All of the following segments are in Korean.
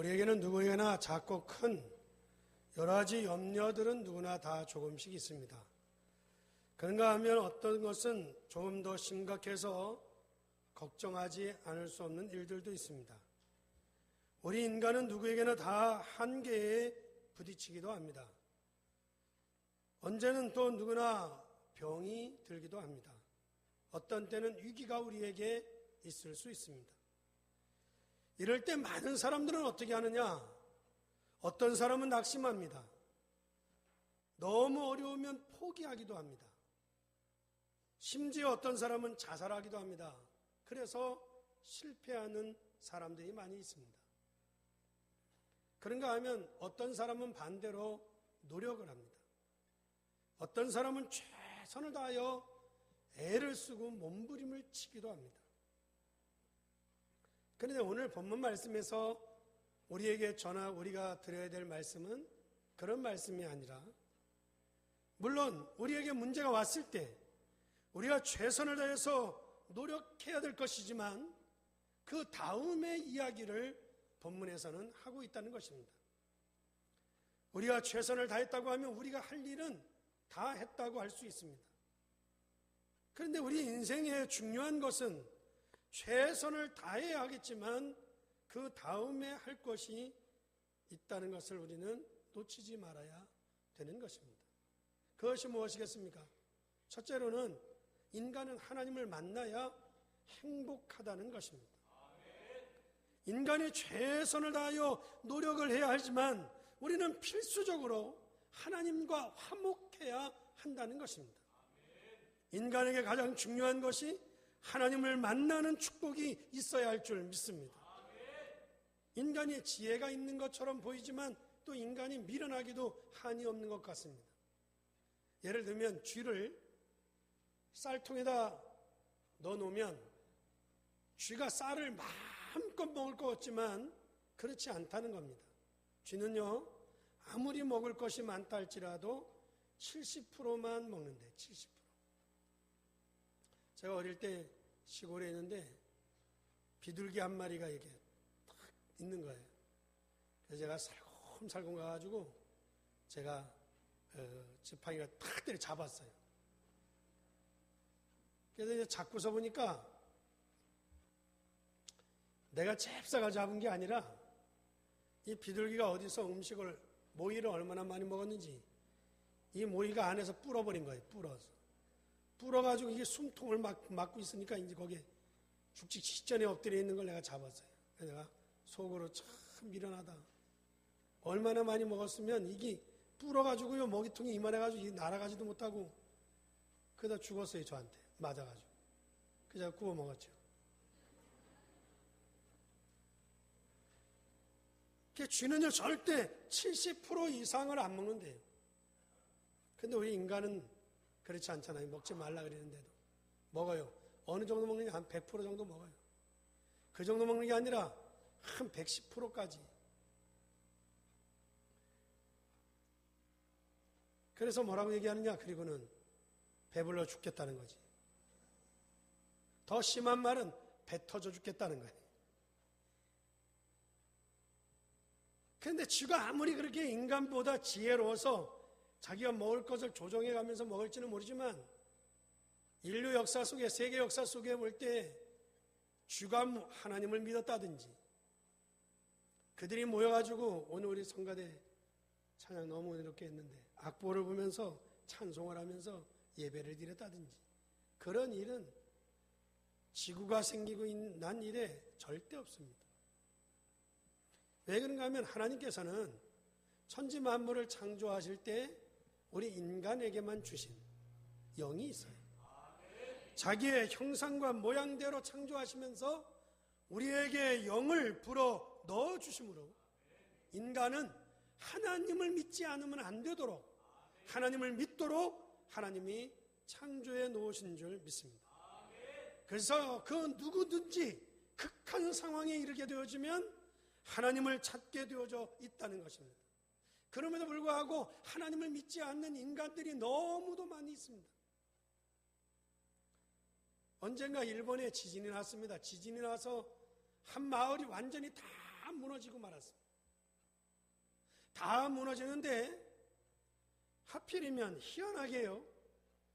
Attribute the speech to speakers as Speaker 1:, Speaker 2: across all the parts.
Speaker 1: 우리에게는 누구에게나 작고 큰 여러 가지 염려들은 누구나 다 조금씩 있습니다. 그런가 하면 어떤 것은 조금 더 심각해서 걱정하지 않을 수 없는 일들도 있습니다. 우리 인간은 누구에게나 다 한계에 부딪히기도 합니다. 언제는 또 누구나 병이 들기도 합니다. 어떤 때는 위기가 우리에게 있을 수 있습니다. 이럴 때 많은 사람들은 어떻게 하느냐? 어떤 사람은 낙심합니다. 너무 어려우면 포기하기도 합니다. 심지어 어떤 사람은 자살하기도 합니다. 그래서 실패하는 사람들이 많이 있습니다. 그런가 하면 어떤 사람은 반대로 노력을 합니다. 어떤 사람은 최선을 다하여 애를 쓰고 몸부림을 치기도 합니다. 그런데 오늘 본문 말씀에서 우리에게 우리가 드려야 될 말씀은 그런 말씀이 아니라, 물론 우리에게 문제가 왔을 때 우리가 최선을 다해서 노력해야 될 것이지만 그 다음의 이야기를 본문에서는 하고 있다는 것입니다. 우리가 최선을 다했다고 하면 우리가 할 일은 다 했다고 할 수 있습니다. 그런데 우리 인생의 중요한 것은 최선을 다해야 하겠지만 그 다음에 할 것이 있다는 것을 우리는 놓치지 말아야 되는 것입니다. 그것이 무엇이겠습니까? 첫째로는 인간은 하나님을 만나야 행복하다는 것입니다. 인간이 최선을 다하여 노력을 해야 하지만 우리는 필수적으로 하나님과 화목해야 한다는 것입니다. 인간에게 가장 중요한 것이 하나님을 만나는 축복이 있어야 할 줄 믿습니다. 인간이 지혜가 있는 것처럼 보이지만 또 인간이 미련하기도 한이 없는 것 같습니다. 예를 들면 쥐를 쌀통에다 넣어놓으면 쥐가 쌀을 마음껏 먹을 것 같지만 그렇지 않다는 겁니다. 쥐는요, 아무리 먹을 것이 많다 할지라도 70%만 먹는데, 70%. 제가 어릴 때 시골에 있는데 비둘기 한 마리가 이렇게 딱 있는 거예요. 그래서 제가 살금살금 가가지고 제가 지팡이가 탁 때려 잡았어요. 그래서 이제 잡고서 보니까 내가 잽싸가 잡은 게 아니라 이 비둘기가 어디서 모이를 얼마나 많이 먹었는지 이 모이가 안에서 불어버린 거예요. 불어가지고 이게 숨통을 막고 있으니까 이제 거기에 죽기 직전에 엎드려 있는 걸 내가 잡았어요. 그래서 내가 속으로 참 미련하다. 얼마나 많이 먹었으면 이게 불어가지고요, 먹이통이 이만해가지고 날아가지도 못하고 그러다 죽었어요. 저한테 맞아가지고. 그래서 구워 먹었죠. 쥐는요 절대 70% 이상을 안 먹는데요. 근데 우리 인간은 그렇지 않잖아요. 먹지 말라 그러는데도 먹어요. 어느 정도 먹느냐? 한 100% 정도 먹어요. 그 정도 먹는 게 아니라 한 110%까지. 그래서 뭐라고 얘기하느냐? 그리고는 배불러 죽겠다는 거지. 더 심한 말은 배 터져 죽겠다는 거예요. 그런데 쥐가 아무리 그렇게 인간보다 지혜로워서 자기가 먹을 것을 조정해 가면서 먹을지는 모르지만 인류 역사 속에, 세계 역사 속에 볼 때 쥐가 하나님을 믿었다든지 그들이 모여가지고 오늘 우리 성가대 찬양 너무 은혜롭게 했는데 악보를 보면서 찬송을 하면서 예배를 드렸다든지 그런 일은 지구가 생기고 난 일에 절대 없습니다. 왜 그런가 하면 하나님께서는 천지 만물을 창조하실 때 우리 인간에게만 주신 영이 있어요. 자기의 형상과 모양대로 창조하시면서 우리에게 영을 불어 넣어주심으로 인간은 하나님을 믿지 않으면 안 되도록 하나님을 믿도록 하나님이 창조해 놓으신 줄 믿습니다. 그래서 그 누구든지 극한 상황에 이르게 되어지면 하나님을 찾게 되어져 있다는 것입니다. 그럼에도 불구하고 하나님을 믿지 않는 인간들이 너무도 많이 있습니다. 언젠가 일본에 지진이 났습니다. 지진이 나서 한 마을이 완전히 다 무너지고 말았습니다. 다 무너지는데 하필이면 희한하게요,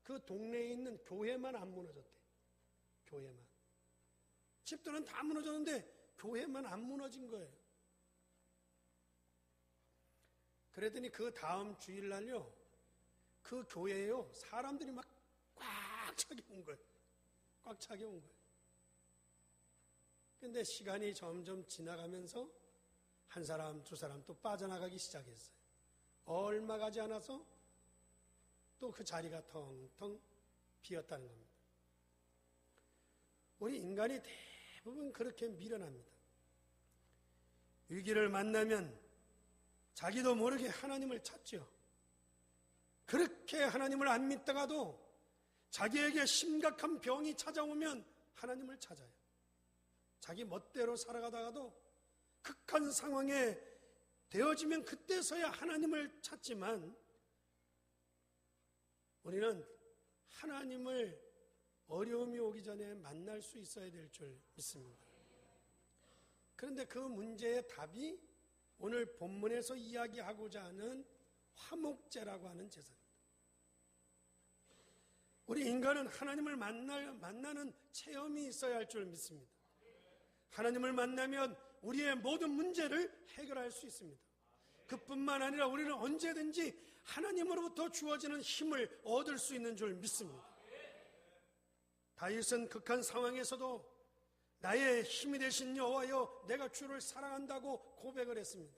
Speaker 1: 그 동네에 있는 교회만 안 무너졌대. 교회만. 집들은 다 무너졌는데 교회만 안 무너진 거예요. 그랬더니 그 다음 주일날요, 그 교회에요, 사람들이 막 꽉 차게 온 거예요. 꽉 차게 온 거예요. 근데 시간이 점점 지나가면서 한 사람, 두 사람 또 빠져나가기 시작했어요. 얼마 가지 않아서 또 그 자리가 텅텅 비었다는 겁니다. 우리 인간이 대부분 그렇게 미련합니다. 위기를 만나면 자기도 모르게 하나님을 찾죠. 그렇게 하나님을 안 믿다가도 자기에게 심각한 병이 찾아오면 하나님을 찾아요. 자기 멋대로 살아가다가도 극한 상황에 되어지면 그때서야 하나님을 찾지만, 우리는 하나님을 어려움이 오기 전에 만날 수 있어야 될 줄 믿습니다. 그런데 그 문제의 답이 오늘 본문에서 이야기하고자 하는 화목제라고 하는 제사입니다. 우리 인간은 하나님을 만나는 체험이 있어야 할 줄 믿습니다. 하나님을 만나면 우리의 모든 문제를 해결할 수 있습니다. 그뿐만 아니라 우리는 언제든지 하나님으로부터 주어지는 힘을 얻을 수 있는 줄 믿습니다. 다윗은 극한 상황에서도 나의 힘이 되신 여호와여, 내가 주를 사랑한다고 고백을 했습니다.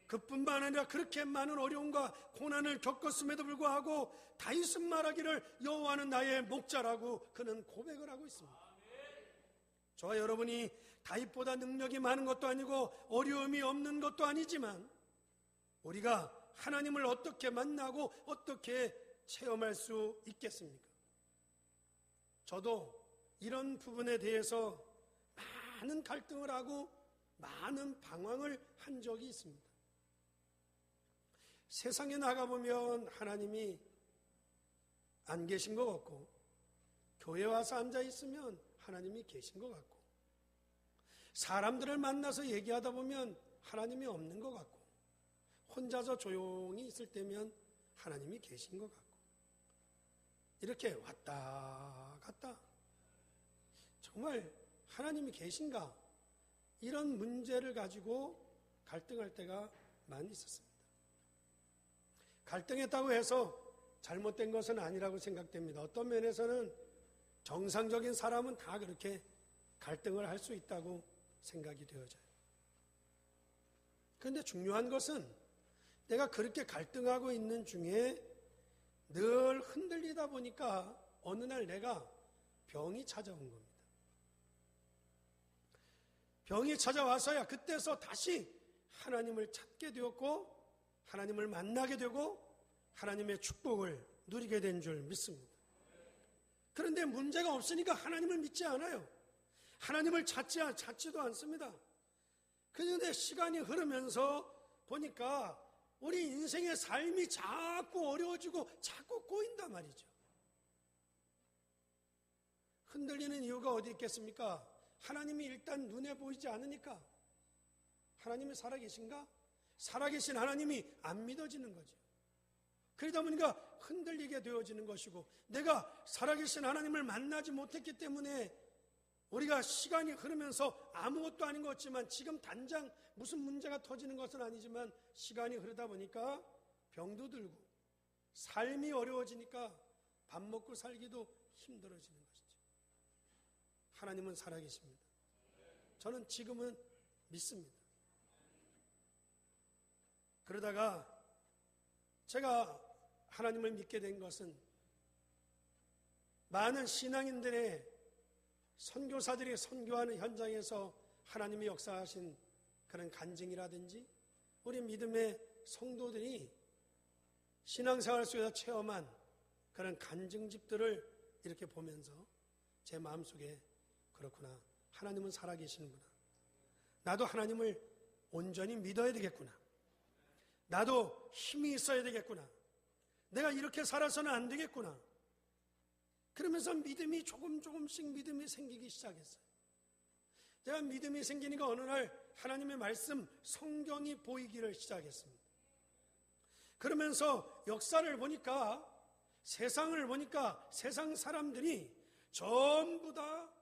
Speaker 1: 그뿐만 아니라 그렇게 많은 어려움과 고난을 겪었음에도 불구하고 다윗은 말하기를 여호와는 나의 목자라고 그는 고백을 하고 있습니다. 저와 여러분이 다윗보다 능력이 많은 것도 아니고 어려움이 없는 것도 아니지만, 우리가 하나님을 어떻게 만나고 어떻게 체험할 수 있겠습니까? 저도 이런 부분에 대해서 많은 갈등을 하고 많은 방황을 한 적이 있습니다. 세상에 나가보면 하나님이 안 계신 것 같고, 교회 와서 앉아 있으면 하나님이 계신 것 같고, 사람들을 만나서 얘기하다 보면 하나님이 없는 것 같고, 혼자서 조용히 있을 때면 하나님이 계신 것 같고, 이렇게 왔다 갔다, 정말 하나님이 계신가? 이런 문제를 가지고 갈등할 때가 많이 있었습니다. 갈등했다고 해서 잘못된 것은 아니라고 생각됩니다. 어떤 면에서는 정상적인 사람은 다 그렇게 갈등을 할 수 있다고 생각이 되어져요. 그런데 중요한 것은 내가 그렇게 갈등하고 있는 중에 늘 흔들리다 보니까 어느 날 내가 병이 찾아온 겁니다. 병이 찾아와서야 그때서 다시 하나님을 찾게 되었고, 하나님을 만나게 되고 하나님의 축복을 누리게 된 줄 믿습니다. 그런데 문제가 없으니까 하나님을 믿지 않아요. 하나님을 찾지도 않습니다. 그런데 시간이 흐르면서 보니까 우리 인생의 삶이 자꾸 어려워지고 자꾸 꼬인단 말이죠. 흔들리는 이유가 어디 있겠습니까? 하나님이 일단 눈에 보이지 않으니까. 하나님이 살아계신가? 살아계신 하나님이 안 믿어지는 거죠. 그러다 보니까 흔들리게 되어지는 것이고, 내가 살아계신 하나님을 만나지 못했기 때문에 우리가 시간이 흐르면서 아무것도 아닌 것 같지만, 지금 단장 무슨 문제가 터지는 것은 아니지만 시간이 흐르다 보니까 병도 들고 삶이 어려워지니까 밥 먹고 살기도 힘들어지는 것이죠. 하나님은 살아계십니다. 저는 지금은 믿습니다. 그러다가 제가 하나님을 믿게 된 것은 많은 신앙인들의 선교사들이 선교하는 현장에서 하나님이 역사하신 그런 간증이라든지, 우리 믿음의 성도들이 신앙생활 속에서 체험한 그런 간증집들을 이렇게 보면서 제 마음속에, 그렇구나, 하나님은 살아계시는구나, 나도 하나님을 온전히 믿어야 되겠구나, 나도 힘이 있어야 되겠구나, 내가 이렇게 살아서는 안 되겠구나, 그러면서 믿음이 조금씩 믿음이 생기기 시작했어요. 제가 믿음이 생기니까 어느 날 하나님의 말씀, 성경이 보이기를 시작했습니다. 그러면서 역사를 보니까, 세상을 보니까 세상 사람들이 전부 다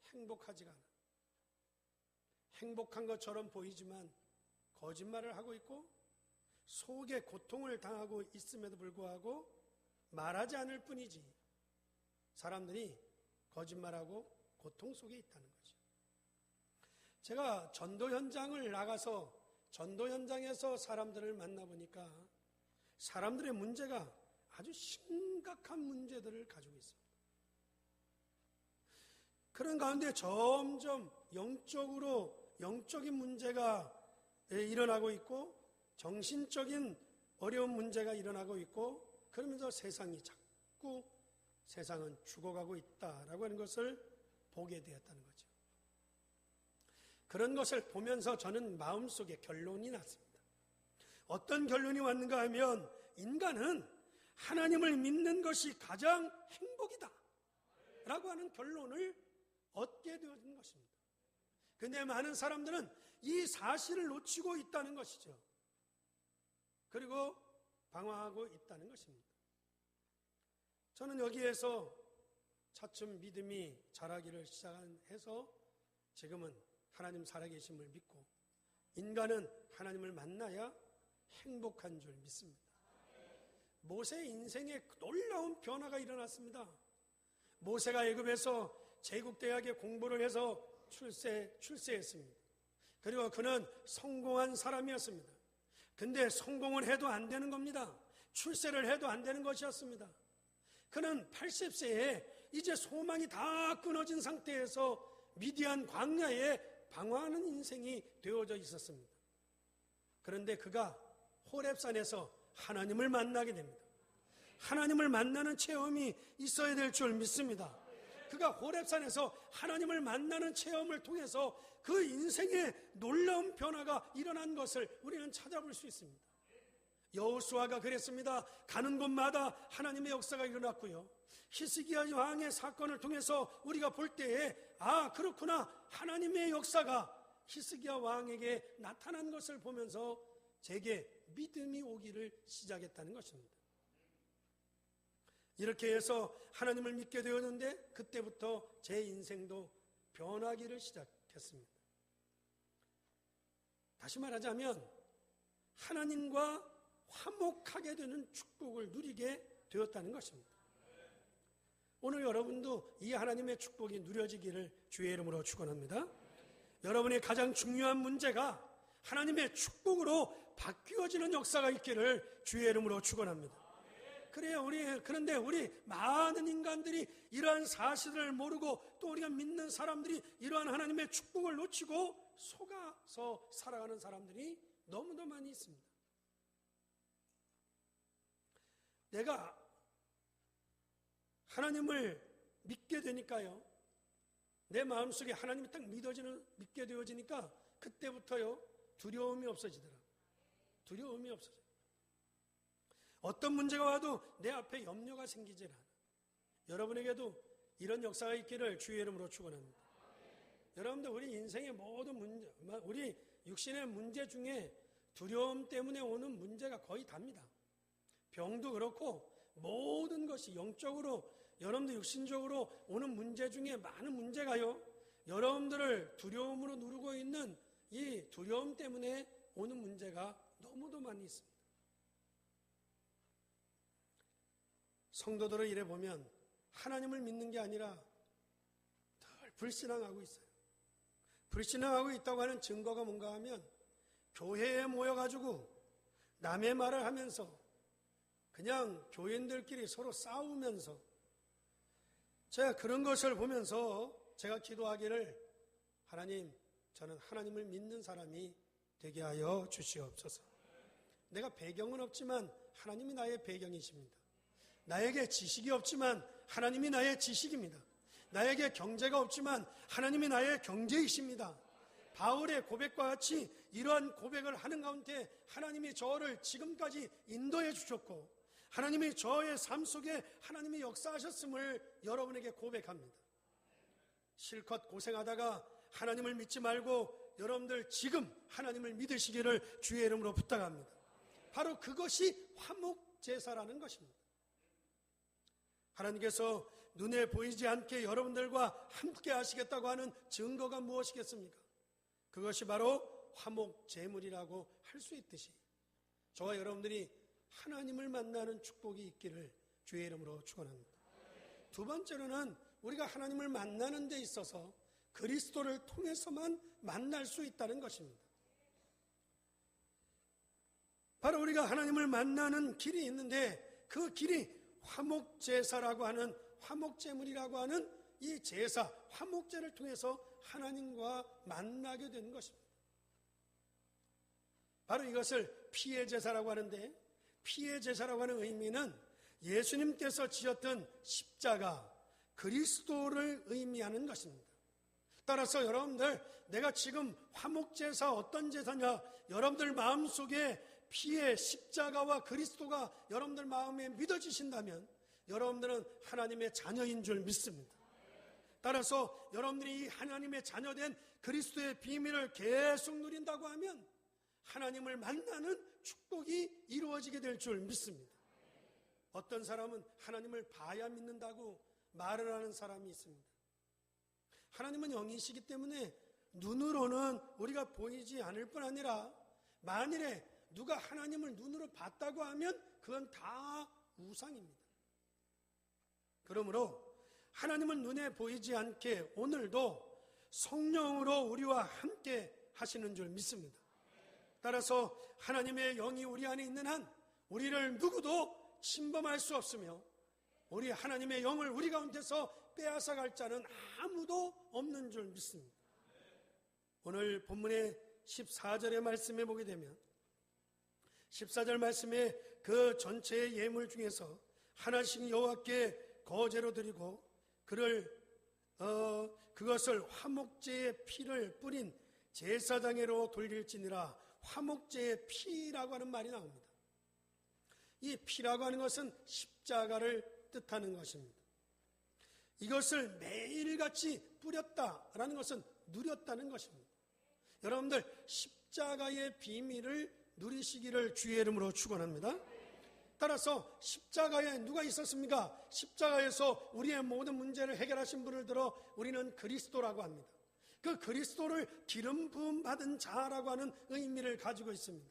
Speaker 1: 행복하지가 않아. 행복한 것처럼 보이지만 거짓말을 하고 있고 속에 고통을 당하고 있음에도 불구하고 말하지 않을 뿐이지 사람들이 거짓말하고 고통 속에 있다는 거죠. 제가 전도 현장을 나가서 전도 현장에서 사람들을 만나보니까 사람들의 문제가 아주 심각한 문제들을 가지고 있습니다. 그런 가운데 점점 영적인 문제가 일어나고 있고 정신적인 어려운 문제가 일어나고 있고 그러면서 세상은 죽어가고 있다라고 하는 것을 보게 되었다는 거죠. 그런 것을 보면서 저는 마음속에 결론이 났습니다. 어떤 결론이 왔는가 하면 인간은 하나님을 믿는 것이 가장 행복이다 라고 하는 결론을 얻게 되어진 것입니다. 그런데 많은 사람들은 이 사실을 놓치고 있다는 것이죠. 그리고 방황하고 있다는 것입니다. 저는 여기에서 차츰 믿음이 자라기를 시작해서 지금은 하나님 살아계심을 믿고 인간은 하나님을 만나야 행복한 줄 믿습니다. 모세 인생에 놀라운 변화가 일어났습니다. 모세가 애굽에서 제국대학에 공부를 해서 출세했습니다. 그리고 그는 성공한 사람이었습니다. 근데 성공을 해도 안 되는 겁니다. 출세를 해도 안 되는 것이었습니다. 그는 80세에 이제 소망이 다 끊어진 상태에서 미디안 광야에 방황하는 인생이 되어져 있었습니다. 그런데 그가 호렙산에서 하나님을 만나게 됩니다. 하나님을 만나는 체험이 있어야 될 줄 믿습니다. 그가 호렙산에서 하나님을 만나는 체험을 통해서 그 인생에 놀라운 변화가 일어난 것을 우리는 찾아볼 수 있습니다. 여호수아가 그랬습니다. 가는 곳마다 하나님의 역사가 일어났고요. 히스기야 왕의 사건을 통해서 우리가 볼 때에 그렇구나, 하나님의 역사가 히스기야 왕에게 나타난 것을 보면서 제게 믿음이 오기를 시작했다는 것입니다. 이렇게 해서 하나님을 믿게 되었는데 그때부터 제 인생도 변하기를 시작했습니다. 다시 말하자면 하나님과 화목하게 되는 축복을 누리게 되었다는 것입니다. 오늘 여러분도 이 하나님의 축복이 누려지기를 주의 이름으로 축원합니다. 여러분의 가장 중요한 문제가 하나님의 축복으로 바뀌어지는 역사가 있기를 주의 이름으로 축원합니다. 그런데 우리 많은 인간들이 이러한 사실을 모르고 또 우리가 믿는 사람들이 이러한 하나님의 축복을 놓치고 속아서 살아가는 사람들이 너무도 많이 있습니다. 내가 하나님을 믿게 되니까요, 내 마음속에 하나님이 딱 믿게 되어지니까 그때부터요 두려움이 없어지더라고요. 두려움이 없어져요. 어떤 문제가 와도 내 앞에 염려가 생기질 않아요. 여러분에게도 이런 역사가 있기를 주의 이름으로 축원합니다. 여러분들, 우리 인생의 모든 문제, 우리 육신의 문제 중에 두려움 때문에 오는 문제가 거의 답니다. 병도 그렇고 모든 것이 영적으로, 여러분들 육신적으로 오는 문제 중에 많은 문제가요, 여러분들을 두려움으로 누르고 있는 이 두려움 때문에 오는 문제가 너무도 많이 있습니다. 성도들을 이래 보면 하나님을 믿는 게 아니라 늘 불신앙하고 있어요. 불신앙하고 있다고 하는 증거가 뭔가 하면 교회에 모여가지고 남의 말을 하면서 그냥 교인들끼리 서로 싸우면서, 제가 그런 것을 보면서 제가 기도하기를, 하나님, 저는 하나님을 믿는 사람이 되게 하여 주시옵소서. 내가 배경은 없지만 하나님이 나의 배경이십니다. 나에게 지식이 없지만 하나님이 나의 지식입니다. 나에게 경제가 없지만 하나님이 나의 경제이십니다. 바울의 고백과 같이 이러한 고백을 하는 가운데 하나님이 저를 지금까지 인도해 주셨고 하나님이 저의 삶 속에 하나님이 역사하셨음을 여러분에게 고백합니다. 실컷 고생하다가 하나님을 믿지 말고 여러분들 지금 하나님을 믿으시기를 주의 이름으로 부탁합니다. 바로 그것이 화목제사라는 것입니다. 하나님께서 눈에 보이지 않게 여러분들과 함께 하시겠다고 하는 증거가 무엇이겠습니까? 그것이 바로 화목제물이라고 할 수 있듯이 저와 여러분들이 하나님을 만나는 축복이 있기를 주의 이름으로 축원합니다. 두 번째로는 우리가 하나님을 만나는 데 있어서 그리스도를 통해서만 만날 수 있다는 것입니다. 바로 우리가 하나님을 만나는 길이 있는데 그 길이 화목제사라고 하는 화목제물이라고 하는 이 제사, 화목제를 통해서 하나님과 만나게 되는 것입니다. 바로 이것을 피의 제사라고 하는데 피의 제사라고 하는 의미는 예수님께서 지었던 십자가, 그리스도를 의미하는 것입니다. 따라서 여러분들, 내가 지금 화목제사 어떤 제사냐? 여러분들 마음속에 피의 십자가와 그리스도가 여러분들 마음에 믿어지신다면 여러분들은 하나님의 자녀인 줄 믿습니다. 따라서 여러분들이 이 하나님의 자녀된 그리스도의 비밀을 계속 누린다고 하면 하나님을 만나는 축복이 이루어지게 될 줄 믿습니다. 어떤 사람은 하나님을 봐야 믿는다고 말을 하는 사람이 있습니다. 하나님은 영이시기 때문에 눈으로는 우리가 보이지 않을 뿐 아니라 만일에 누가 하나님을 눈으로 봤다고 하면 그건 다 우상입니다. 그러므로 하나님은 눈에 보이지 않게 오늘도 성령으로 우리와 함께 하시는 줄 믿습니다. 따라서 하나님의 영이 우리 안에 있는 한 우리를 누구도 침범할 수 없으며 우리 하나님의 영을 우리 가운데서 빼앗아갈 자는 아무도 없는 줄 믿습니다. 오늘 본문의 14절의 말씀에 보게 되면 14절 말씀에 그 전체의 예물 중에서 하나씩 여호와께 거제로 드리고 그것을 화목제의 피를 뿌린 제사장으로 돌릴지니라. 화목제의 피라고 하는 말이 나옵니다. 이 피라고 하는 것은 십자가를 뜻하는 것입니다. 이것을 매일같이 뿌렸다라는 것은 누렸다는 것입니다. 여러분들 십자가의 비밀을 누리시기를 주의 이름으로 축원합니다. 따라서 십자가에 누가 있었습니까? 십자가에서 우리의 모든 문제를 해결하신 분을 들어 우리는 그리스도라고 합니다. 그 그리스도를 기름 부음 받은 자라고 하는 의미를 가지고 있습니다.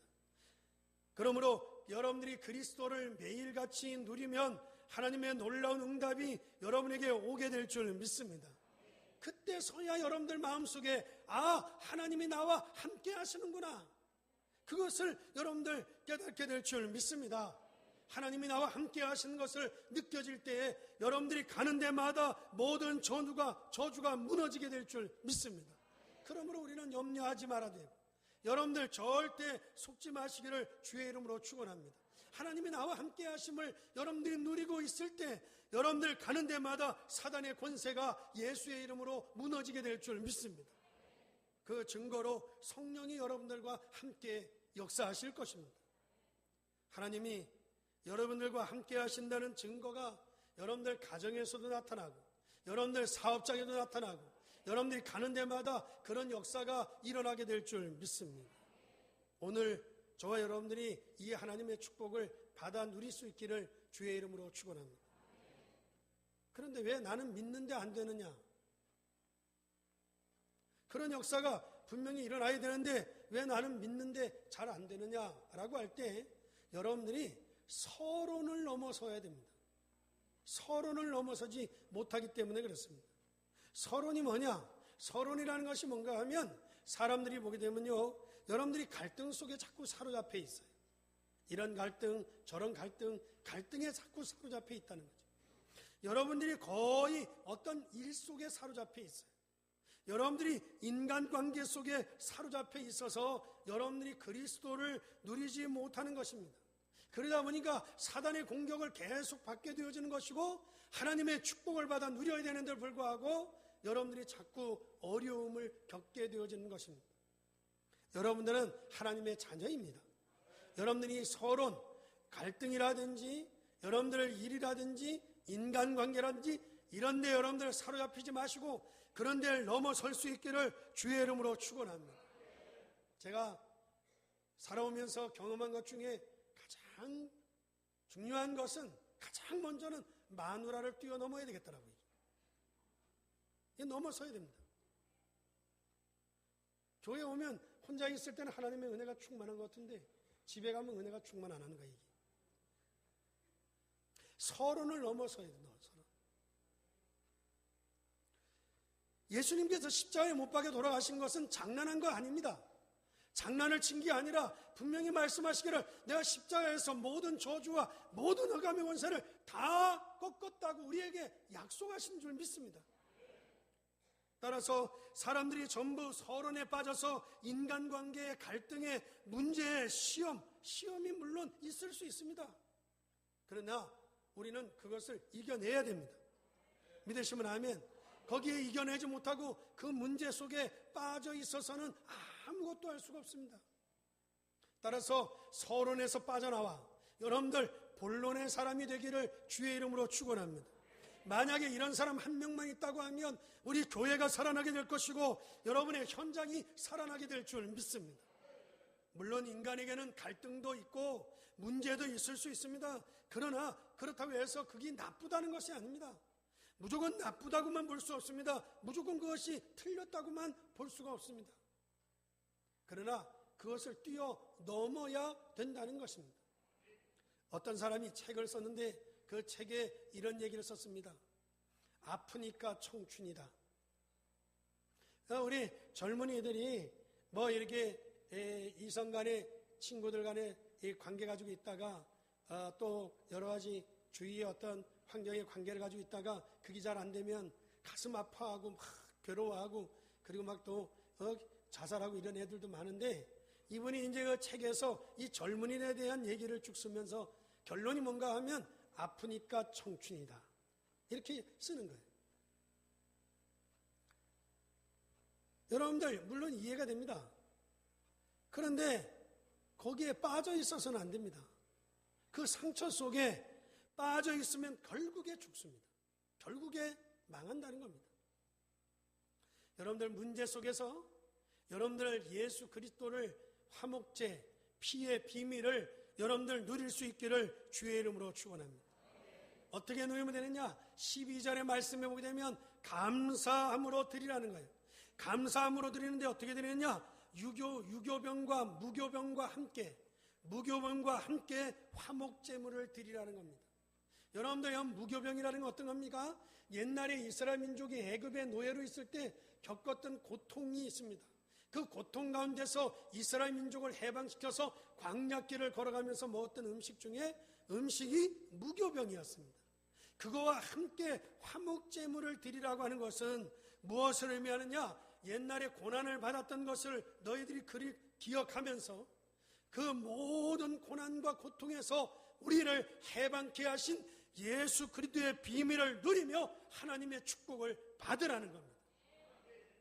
Speaker 1: 그러므로 여러분들이 그리스도를 매일같이 누리면 하나님의 놀라운 응답이 여러분에게 오게 될 줄 믿습니다. 그때서야 여러분들 마음속에 하나님이 나와 함께 하시는구나, 그것을 여러분들 깨닫게 될 줄 믿습니다. 하나님이 나와 함께 하시는 것을 느껴질 때에 여러분들이 가는 데마다 모든 저주가 무너지게 될 줄 믿습니다. 그러므로 우리는 염려하지 말아야 돼요. 여러분들 절대 속지 마시기를 주의 이름으로 축원합니다. 하나님이 나와 함께 하심을 여러분들이 누리고 있을 때 여러분들 가는 데마다 사단의 권세가 예수의 이름으로 무너지게 될 줄 믿습니다. 그 증거로 성령이 여러분들과 함께 역사하실 것입니다. 하나님이 여러분들과 함께 하신다는 증거가 여러분들 가정에서도 나타나고 여러분들 사업장에도 나타나고 여러분들이 가는 데마다 그런 역사가 일어나게 될 줄 믿습니다. 오늘 저와 여러분들이 이 하나님의 축복을 받아 누릴 수 있기를 주의 이름으로 축원합니다. 그런데 왜 나는 믿는데 안 되느냐? 그런 역사가 분명히 일어나야 되는데 왜 나는 믿는데 잘 안 되느냐라고 할 때 여러분들이 서론을 넘어서야 됩니다. 서론을 넘어서지 못하기 때문에 그렇습니다. 서론이 뭐냐? 서론이라는 것이 뭔가 하면 사람들이 보게 되면요, 여러분들이 갈등 속에 자꾸 사로잡혀 있어요. 이런 갈등, 저런 갈등, 갈등에 자꾸 사로잡혀 있다는 거죠. 여러분들이 거의 어떤 일 속에 사로잡혀 있어요. 여러분들이 인간관계 속에 사로잡혀 있어서 여러분들이 그리스도를 누리지 못하는 것입니다. 그러다 보니까 사단의 공격을 계속 받게 되어지는 것이고 하나님의 축복을 받아 누려야 되는데 불구하고 여러분들이 자꾸 어려움을 겪게 되어지는 것입니다. 여러분들은 하나님의 자녀입니다. 여러분들이 서론, 갈등이라든지 여러분들의 일이라든지 인간관계라든지 이런 데 여러분들 사로잡히지 마시고 그런 데를 넘어설 수 있기를 주의 이름으로 축원합니다. 제가 살아오면서 경험한 것 중에 가장 중요한 것은 가장 먼저는 마누라를 뛰어넘어야 되겠더라고요. 이게 넘어서야 됩니다. 교회 오면 혼자 있을 때는 하나님의 은혜가 충만한 것 같은데 집에 가면 은혜가 충만 안 하는 거예요. 이게. 서론을 넘어서야 된다. 서론. 예수님께서 십자가에 못 박혀 돌아가신 것은 장난한 거 아닙니다. 장난을 친 게 아니라 분명히 말씀하시기를 내가 십자가에서 모든 저주와 모든 흑암의 권세를 다 꺾었다고 우리에게 약속하신 줄 믿습니다. 따라서 사람들이 전부 서론에 빠져서 인간관계의 갈등의 문제의 시험이 물론 있을 수 있습니다. 그러나 우리는 그것을 이겨내야 됩니다. 믿으시면 아멘. 거기에 이겨내지 못하고 그 문제 속에 빠져 있어서는 아무것도 할 수가 없습니다. 따라서 서론에서 빠져나와 여러분들 본론의 사람이 되기를 주의 이름으로 축원합니다. 만약에 이런 사람 한 명만 있다고 하면 우리 교회가 살아나게 될 것이고 여러분의 현장이 살아나게 될 줄 믿습니다. 물론 인간에게는 갈등도 있고 문제도 있을 수 있습니다. 그러나 그렇다고 해서 그게 나쁘다는 것이 아닙니다. 무조건 나쁘다고만 볼 수 없습니다. 무조건 그것이 틀렸다고만 볼 수가 없습니다. 그러나 그것을 뛰어넘어야 된다는 것입니다. 어떤 사람이 책을 썼는데 그 책에 이런 얘기를 썼습니다. 아프니까 청춘이다. 우리 젊은이들이 뭐 이렇게 이성 간에 친구들 간에 관계 가지고 있다가 또 여러 가지 주위의 어떤 환경의 관계를 가지고 있다가 그게 잘 안 되면 가슴 아파하고 막 괴로워하고 그리고 막 또 자살하고 이런 애들도 많은데 이분이 이제 그 책에서 이 젊은이에 대한 얘기를 쭉 쓰면서 결론이 뭔가 하면 아프니까 청춘이다. 이렇게 쓰는 거예요. 여러분들 물론 이해가 됩니다. 그런데 거기에 빠져 있어서는 안 됩니다. 그 상처 속에 빠져 있으면 결국에 죽습니다. 결국에 망한다는 겁니다. 여러분들 문제 속에서 여러분들 예수 그리스도를 화목제, 피의 비밀을 여러분들 누릴 수 있기를 주의 이름으로 축원합니다. 어떻게 누리면 되느냐? 12절의 말씀에 보게 되면 감사함으로 드리라는 거예요. 감사함으로 드리는데 어떻게 드리느냐? 유교병과 무교병과 함께 화목제물을 드리라는 겁니다. 여러분들 무교병이라는 건 어떤 겁니까? 옛날에 이스라엘 민족이 애굽의 노예로 있을 때 겪었던 고통이 있습니다. 그 고통 가운데서 이스라엘 민족을 해방시켜서 광야길을 걸어가면서 먹었던 음식 중에 음식이 무교병이었습니다. 그거와 함께 화목제물을 드리라고 하는 것은 무엇을 의미하느냐? 옛날에 고난을 받았던 것을 너희들이 기억하면서 그 모든 고난과 고통에서 우리를 해방케 하신 예수 그리스도의 비밀을 누리며 하나님의 축복을 받으라는 겁니다.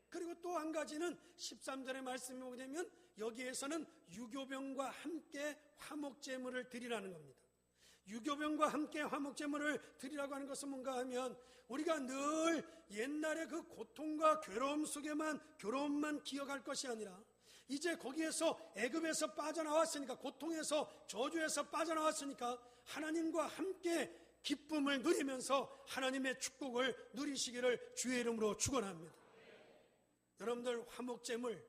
Speaker 1: 그리고 또 한 가지는 13절의 말씀이 오게 되면 여기에서는 유교병과 함께 화목제물을 드리라는 겁니다. 유교병과 함께 화목제물을 드리라고 하는 것은 뭔가 하면 우리가 늘 옛날의 그 고통과 괴로움만 기억할 것이 아니라 이제 거기에서 애굽에서 빠져나왔으니까 고통에서 저주에서 빠져나왔으니까 하나님과 함께 기쁨을 누리면서 하나님의 축복을 누리시기를 주의 이름으로 축원합니다. 여러분들 화목제물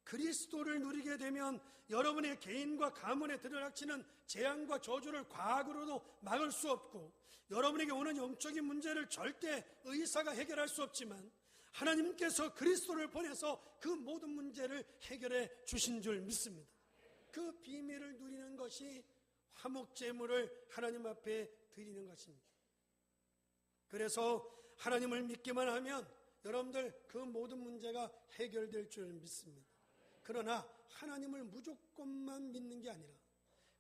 Speaker 1: 그리스도를 누리게 되면 여러분의 개인과 가문에 들이닥치는 재앙과 저주를 과학으로도 막을 수 없고 여러분에게 오는 영적인 문제를 절대 의사가 해결할 수 없지만 하나님께서 그리스도를 보내서 그 모든 문제를 해결해 주신 줄 믿습니다. 그 비밀을 누리는 것이 화목제물을 하나님 앞에 드리는 것입니다. 그래서 하나님을 믿기만 하면 여러분들 그 모든 문제가 해결될 줄 믿습니다. 그러나 하나님을 무조건만 믿는 게 아니라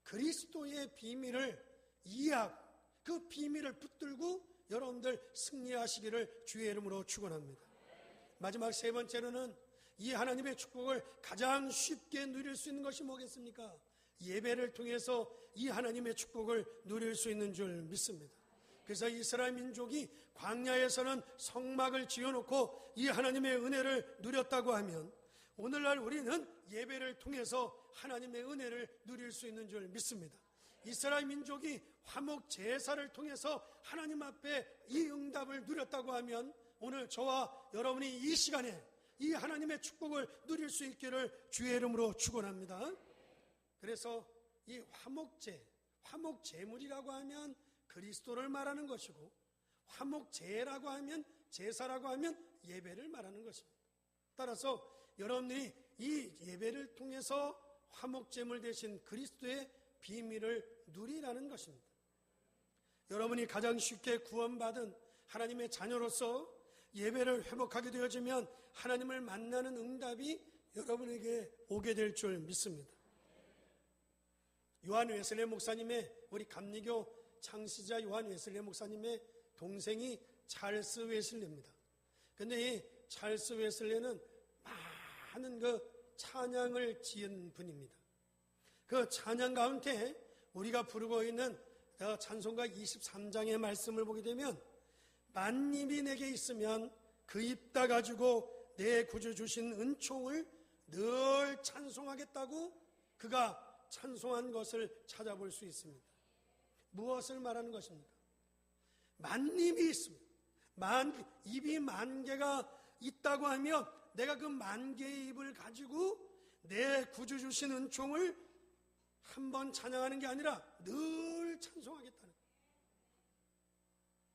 Speaker 1: 그리스도의 비밀을 이해하고 그 비밀을 붙들고 여러분들 승리하시기를 주의 이름으로 축원합니다. 마지막 세 번째로는 이 하나님의 축복을 가장 쉽게 누릴 수 있는 것이 뭐겠습니까? 예배를 통해서 이 하나님의 축복을 누릴 수 있는 줄 믿습니다. 그래서 이스라엘 민족이 광야에서는 성막을 지어놓고 이 하나님의 은혜를 누렸다고 하면 오늘날 우리는 예배를 통해서 하나님의 은혜를 누릴 수 있는 줄 믿습니다. 이스라엘 민족이 화목 제사를 통해서 하나님 앞에 이 응답을 누렸다고 하면 오늘 저와 여러분이 이 시간에 이 하나님의 축복을 누릴 수 있기를 주의 이름으로 축원합니다. 그래서 이 화목 제물이라고 하면 그리스도를 말하는 것이고, 화목 제라고 하면, 제사라고 하면 예배를 말하는 것입니다. 따라서 여러분들이 이 예배를 통해서 화목 제물 대신 그리스도의 비밀을 누리라는 것입니다. 여러분이 가장 쉽게 구원받은 하나님의 자녀로서 예배를 회복하게 되어지면 하나님을 만나는 응답이 여러분에게 오게 될 줄 믿습니다. 요한 웨슬레 목사님의, 우리 감리교 창시자 요한 웨슬레 목사님의 동생이 찰스 웨슬레입니다. 근데 이 찰스 웨슬레는 많은 그 찬양을 지은 분입니다. 그 찬양 가운데 우리가 부르고 있는 찬송가 23장의 말씀을 보게 되면, 만입이 내게 있으면 그 입 다 가지고 내 구주 주신 은총을 늘 찬송하겠다고 그가 찬송한 것을 찾아볼 수 있습니다. 무엇을 말하는 것입니까? 만입이 있습니다. 입이 만 개가 있다고 하면 내가 그 만 개의 입을 가지고 내 구주 주신 은총을 한번 찬양하는 게 아니라 늘 찬송하겠다는 거예요.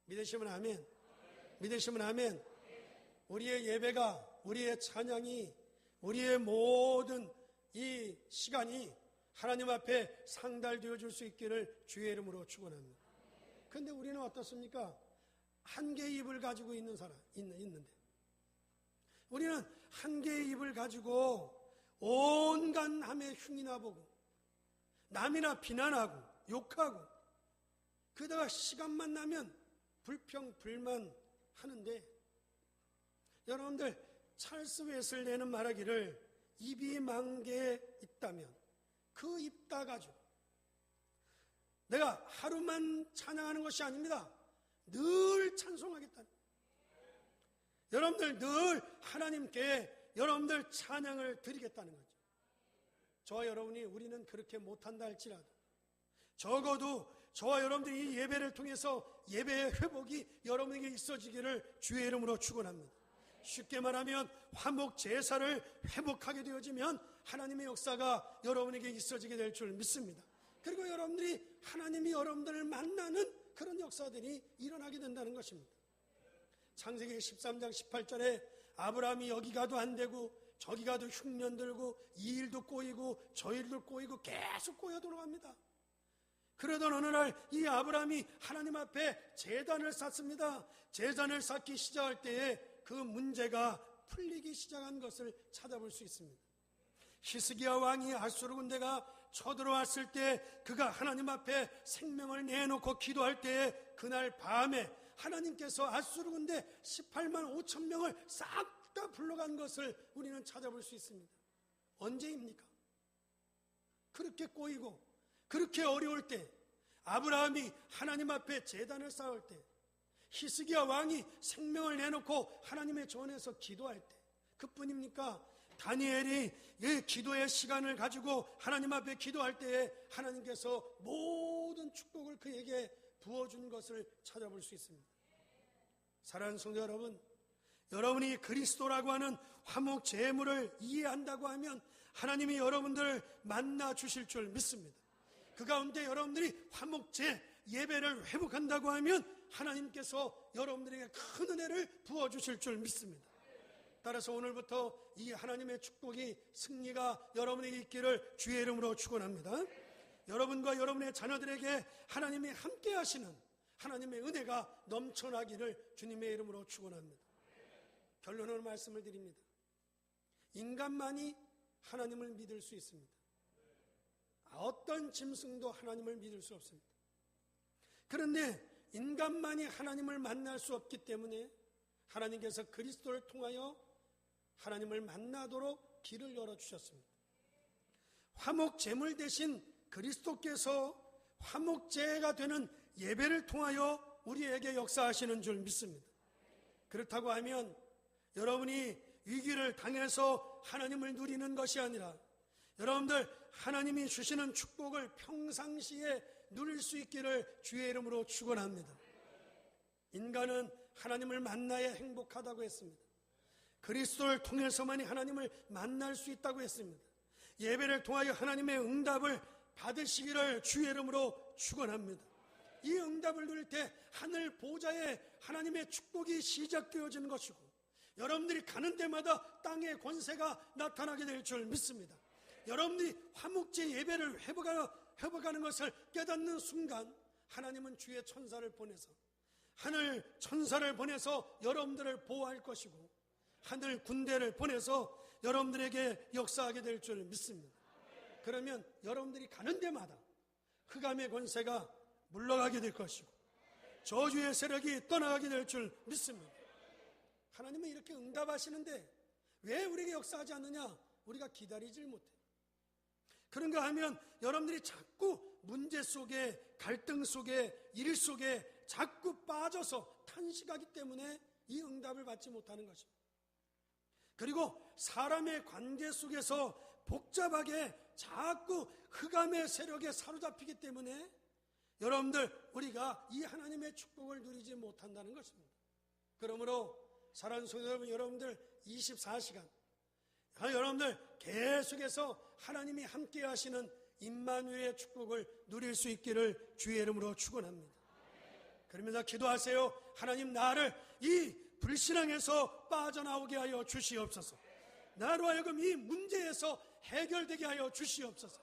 Speaker 1: 믿으시면 아멘. 믿으시면 아멘. 우리의 예배가, 우리의 찬양이, 우리의 모든 이 시간이 하나님 앞에 상달되어 줄 수 있기를 주의 이름으로 축원합니다. 그런데 우리는 어떻습니까? 한 개의 입을 가지고 있는 사람 있는데, 우리는 한 개의 입을 가지고 온갖 남의 흉이나 보고 남이나 비난하고 욕하고, 그러다가 시간만 나면 불평 불만 하는데, 여러분들 찰스 웨슬레는 말하기를 입이 만 개 있다면 그 입 다 가지고 내가 하루만 찬양하는 것이 아닙니다. 늘 찬송하겠다는, 여러분들 늘 하나님께 여러분들 찬양을 드리겠다는 거죠. 저와 여러분이 우리는 그렇게 못한다 할지라도 적어도 저와 여러분들이 이 예배를 통해서 예배의 회복이 여러분에게 있어지기를 주의 이름으로 축원합니다. 쉽게 말하면 화목 제사를 회복하게 되어지면 하나님의 역사가 여러분에게 있어지게 될 줄 믿습니다. 그리고 여러분들이 하나님이 여러분들을 만나는 그런 역사들이 일어나게 된다는 것입니다. 창세기 13장 18절에 아브라함이 여기 가도 안 되고 저기 가도 흉년 들고 이 일도 꼬이고 저 일도 꼬이고 계속 꼬여 들어갑니다. 그러던 어느 날 이 아브라함이 하나님 앞에 제단을 쌓습니다. 제단을 쌓기 시작할 때에 그 문제가 풀리기 시작한 것을 찾아볼 수 있습니다. 히스기야 왕이 아수르 군대가 쳐들어왔을 때 그가 하나님 앞에 생명을 내놓고 기도할 때에 그날 밤에 하나님께서 아수르 군대 18만 5천 명을 싹 다 불러간 것을 우리는 찾아볼 수 있습니다. 언제입니까? 그렇게 꼬이고 그렇게 어려울 때, 아브라함이 하나님 앞에 제단을 쌓을 때, 히스기야 왕이 생명을 내놓고 하나님의 전에서 기도할 때, 그뿐입니까? 다니엘이 이 기도의 시간을 가지고 하나님 앞에 기도할 때에 하나님께서 모든 축복을 그에게 부어준 것을 찾아볼 수 있습니다. 사랑하는 성도 여러분, 여러분이 그리스도라고 하는 화목 제물을 이해한다고 하면 하나님이 여러분들을 만나 주실 줄 믿습니다. 그 가운데 여러분들이 화목제 예배를 회복한다고 하면 하나님께서 여러분들에게 큰 은혜를 부어주실 줄 믿습니다. 따라서 오늘부터 이 하나님의 축복이, 승리가 여러분에게 있기를 주의 이름으로 축원합니다. 여러분과 여러분의 자녀들에게 하나님이 함께 하시는 하나님의 은혜가 넘쳐나기를 주님의 이름으로 축원합니다. 결론으로 말씀을 드립니다. 인간만이 하나님을 믿을 수 있습니다. 어떤 짐승도 하나님을 믿을 수 없습니다. 그런데 인간만이 하나님을 만날 수 없기 때문에 하나님께서 그리스도를 통하여 하나님을 만나도록 길을 열어주셨습니다. 화목 제물 대신 그리스도께서 화목제가 되는 예배를 통하여 우리에게 역사하시는 줄 믿습니다. 그렇다고 하면 여러분이 위기를 당해서 하나님을 누리는 것이 아니라, 여러분들 하나님이 주시는 축복을 평상시에 누릴 수 있기를 주의 이름으로 축원합니다. 인간은 하나님을 만나야 행복하다고 했습니다. 그리스도를 통해서만이 하나님을 만날 수 있다고 했습니다. 예배를 통하여 하나님의 응답을 받으시기를 주의 이름으로 축원합니다. 이 응답을 누릴 때 하늘 보좌에 하나님의 축복이 시작되어지는 것이고, 여러분들이 가는 데마다 땅의 권세가 나타나게 될 줄 믿습니다. 여러분들이 화목제 예배를 회복하는 것을 깨닫는 순간 하나님은 주의 천사를 보내서, 하늘 천사를 보내서 여러분들을 보호할 것이고, 하늘 군대를 보내서 여러분들에게 역사하게 될 줄 믿습니다. 그러면 여러분들이 가는 데마다 흑암의 권세가 물러가게 될 것이고, 저주의 세력이 떠나가게 될 줄 믿습니다. 하나님은 이렇게 응답하시는데 왜 우리에게 역사하지 않느냐? 우리가 기다리질 못해. 그런가 하면 여러분들이 자꾸 문제 속에, 갈등 속에, 일 속에 자꾸 빠져서 탄식하기 때문에 이 응답을 받지 못하는 것입니다. 그리고 사람의 관계 속에서 복잡하게 자꾸 흑암의 세력에 사로잡히기 때문에 여러분들, 우리가 이 하나님의 축복을 누리지 못한다는 것입니다. 그러므로 사랑하는 성도 여러분, 여러분들 24시간 여러분들 계속해서 하나님이 함께 하시는 임마누엘의 축복을 누릴 수 있기를 주의 이름으로 축원합니다. 그러면서 기도하세요. 하나님, 나를 이 불신앙에서 빠져나오게 하여 주시옵소서. 나로 하여금 이 문제에서 해결되게 하여 주시옵소서.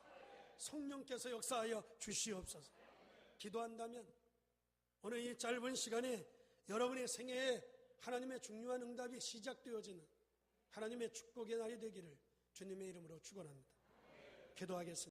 Speaker 1: 성령께서 역사하여 주시옵소서. 기도한다면 오늘 이 짧은 시간에 여러분의 생애에 하나님의 중요한 응답이 시작되어지는 하나님의 축복의 날이 되기를 주님의 이름으로 축원합니다. 기도하겠습니다.